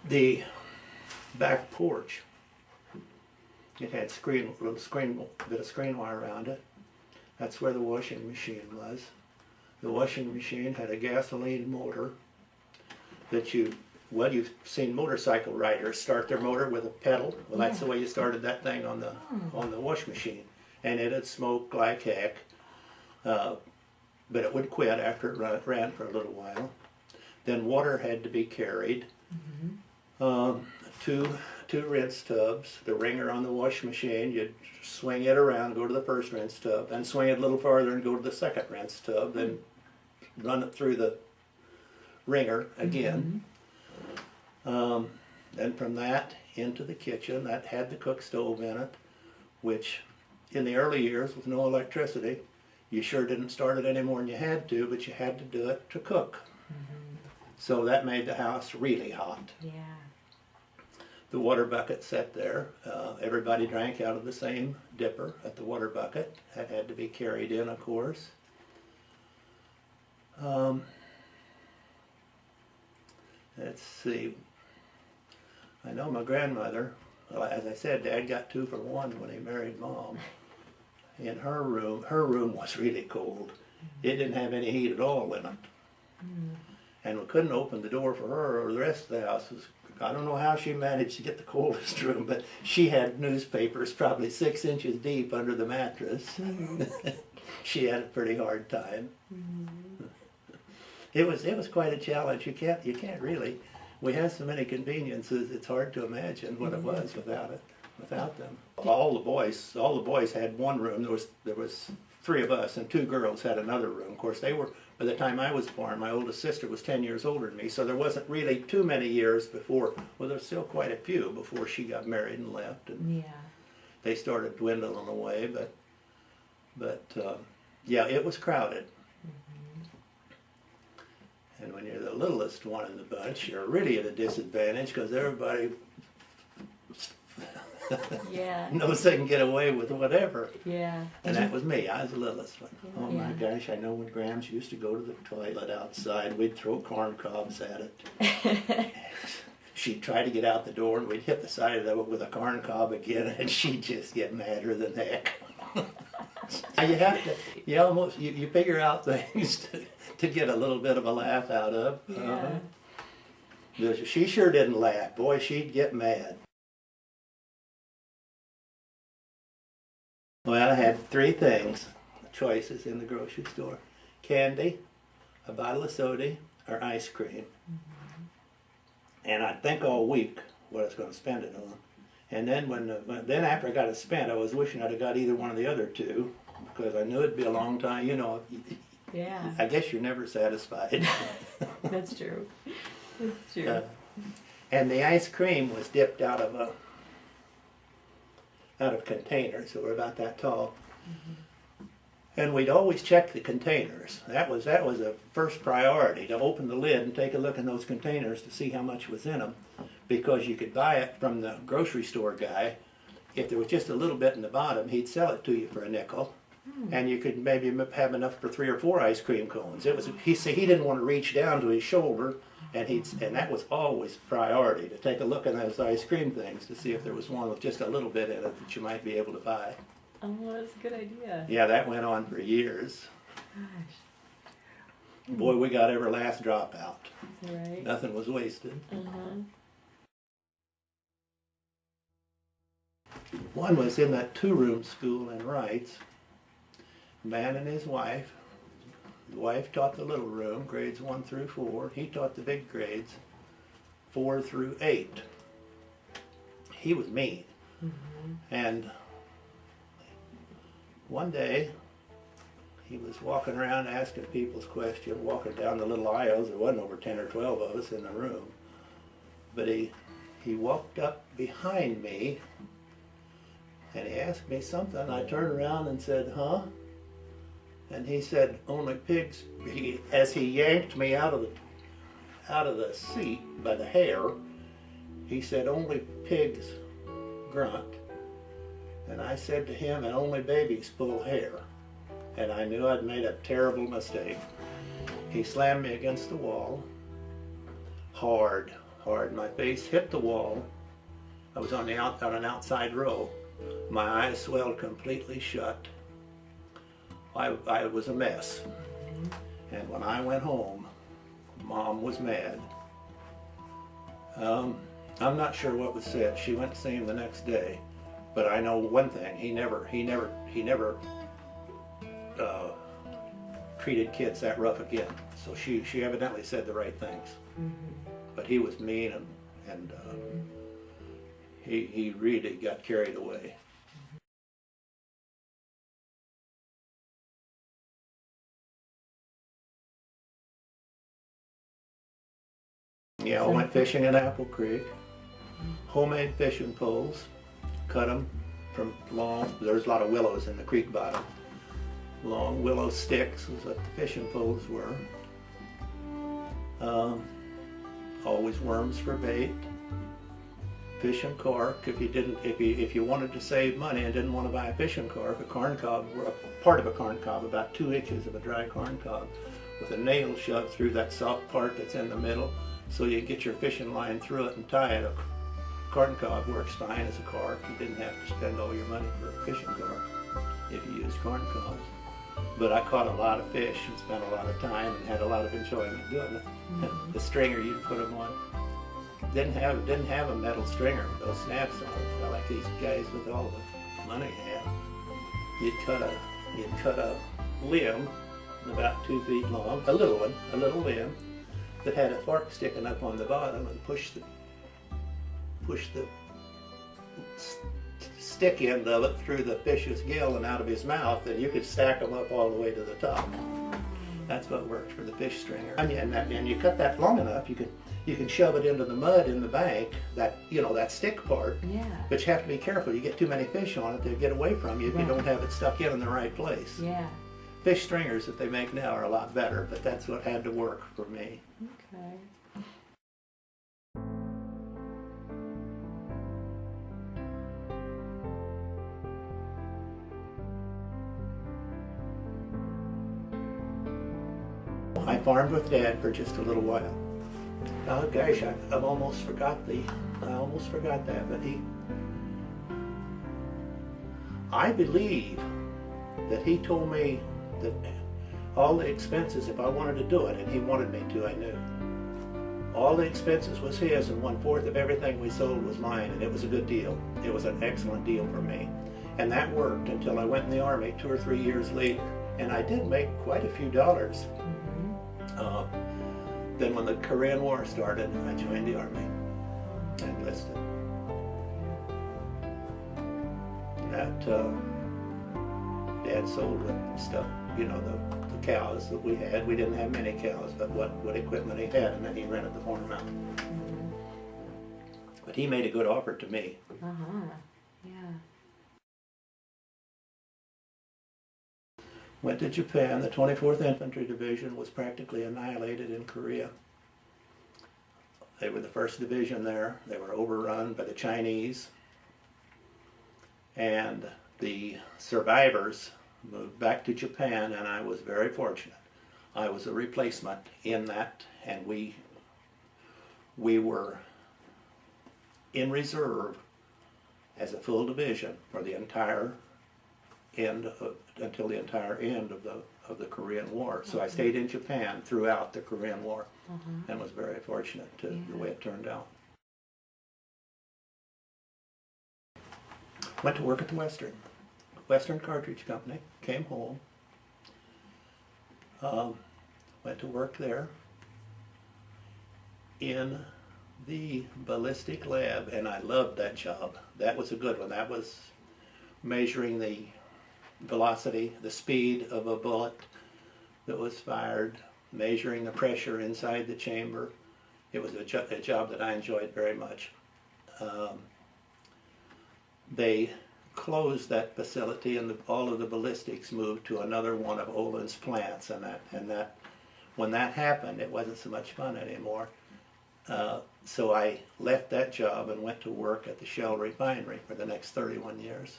The back porch, it had bit of screen wire around it. That's where the washing machine was. The washing machine had a gasoline motor that well, you've seen motorcycle riders start their motor with a pedal. Well, that's the way you started that thing on the wash machine. And it'd smoke like heck, but it would quit after it ran for a little while. Then water had to be carried. Two rinse tubs, the wringer on the wash machine, you'd swing it around, go to the first rinse tub, then swing it a little farther and go to the second rinse tub, then run it through the wringer again. Then from that into the kitchen, that had the cook stove in it, which in the early years with no electricity, you sure didn't start it any more than you had to, but you had to do it to cook. So that made the house really hot. Yeah. The water bucket sat there. Everybody drank out of the same dipper at the water bucket. That had to be carried in, of course. Let's see. I know my grandmother, well, as I said, Dad got 2 for 1 when he married Mom. In her room was really cold. It didn't have any heat at all in it. And we couldn't open the door for her, or the rest of the house was, I don't know how she managed to get the coldest room, but she had newspapers probably 6 inches deep under the mattress. She had a pretty hard time. It was quite a challenge. You can't really. We have so many conveniences. It's hard to imagine what it was without them. All the boys had one room. There was 3 of us, and 2 girls had another room. Of course, they were, by the time I was born, my oldest sister was 10 years older than me, so there wasn't really too many years before. Well, there's still quite a few before she got married and left, and they started dwindling away. But yeah, it was crowded. And when you're the littlest one in the bunch, you're really at a disadvantage because everybody knows they can get away with whatever. Yeah. And that was me. I was the littlest one. Oh my gosh, I know when Grams used to go to the toilet outside, we'd throw corn cobs at it. She'd try to get out the door and we'd hit the side of it with a corn cob again, and she'd just get madder than heck. You have to, you figure out things to get a little bit of a laugh out of. She sure didn't laugh. Boy, she'd get mad. Well, I had 3 choices in the grocery store: candy, a bottle of soda, or ice cream. And I'd think all week what I was going to spend it on. And then after I got it spent, I was wishing I'd have got either one of the other 2, because I knew it'd be a long time. I guess you're never satisfied. That's true. That's true. And the ice cream was dipped out of containers that were about that tall. And we'd always check the containers. That was a first priority, to open the lid and take a look in those containers to see how much was in them, because you could buy it from the grocery store guy. If there was just a little bit in the bottom, he'd sell it to you for a nickel, and you could maybe have enough for 3 or 4 ice cream cones. He didn't want to reach down to his shoulder, and that was always priority, to take a look in those ice cream things to see if there was one with just a little bit in it that you might be able to buy. Oh, that's a good idea. Yeah, that went on for years. Gosh. Boy, we got every last drop out. Right. Nothing was wasted. One was in that 2-room school in Wrights. A man and his wife. The wife taught the little room, grades 1 through 4. He taught the big grades, 4 through 8. He was mean. And one day, he was walking around asking people's questions, walking down the little aisles. There wasn't over 10 or 12 of us in the room. But he walked up behind me, and he asked me something. I turned around and said, "Huh?" And he said, "Only pigs," as he yanked me out of the seat by the hair, he said, "Only pigs grunt." And I said to him, "And only babies pull hair." And I knew I'd made a terrible mistake. He slammed me against the wall, hard, hard. My face hit the wall. I was on an outside row. My eyes swelled completely shut. I was a mess. And when I went home, Mom was mad. I'm not sure what was said. She went to see him the next day, but I know one thing: he never treated kids that rough again. So she evidently said the right things. But he was mean, and he really got carried away. Yeah, I went fishing in Apple Creek. Homemade fishing poles. Cut them from long, there's a lot of willows in the creek bottom. Long willow sticks was what the fishing poles were. Always worms for bait. Fishing cork. If you wanted to save money and didn't want to buy a fishing cork, a corn cob, part of a corn cob, about 2 inches of a dry corn cob, with a nail shoved through that soft part that's in the middle, so you get your fishing line through it and tie it. A corn cob works fine as a cork. You didn't have to spend all your money for a fishing cork if you used corn cobs. But I caught a lot of fish and spent a lot of time and had a lot of enjoyment doing it. The stringer you'd put them on didn't have a metal stringer with those snaps on it, like these guys with all the money have. You'd cut a limb about 2 feet long, a little limb that had a fork sticking up on the bottom, and push the stick end of it through the fish's gill and out of his mouth, and you could stack them up all the way to the top. That's what worked for the fish stringer. And you cut that long enough, you can shove it into the mud in the bank, that stick part. Yeah. But you have to be careful. You get too many fish on it, they'll get away from you if you don't have it stuck in the right place. Yeah. Fish stringers that they make now are a lot better, but that's what had to work for me. Okay. I farmed with Dad for just a little while. Oh gosh, I almost forgot that, but I believe that he told me that all the expenses, if I wanted to do it, and he wanted me to, I knew. All the expenses was his, and 1/4 of everything we sold was mine, and it was a good deal. It was an excellent deal for me. And that worked until I went in the Army 2 or 3 years later. And I did make quite a few dollars. Then when the Korean War started, I joined the Army and enlisted. That Dad sold the stuff, the cows that we had. We didn't have many cows, but what equipment he had, and then he rented the farm out. But he made a good offer to me. Yeah. Went to Japan. The 24th Infantry Division was practically annihilated in Korea. They were the first division there. They were overrun by the Chinese. And the survivors moved back to Japan, and I was very fortunate. I was a replacement in that, and we were in reserve as a full division for the entire until the entire end of the Korean War. So I stayed in Japan throughout the Korean War, and was very fortunate to the way it turned out. Went to work at the Western Cartridge Company. Came home. Went to work there in the ballistic lab, and I loved that job. That was a good one. That was measuring the velocity, the speed of a bullet that was fired, measuring the pressure inside the chamber. It was a job that I enjoyed very much. They closed that facility, and all of the ballistics moved to another one of Olin's plants, and when that happened, it wasn't so much fun anymore. So I left that job and went to work at the Shell refinery for the next 31 years.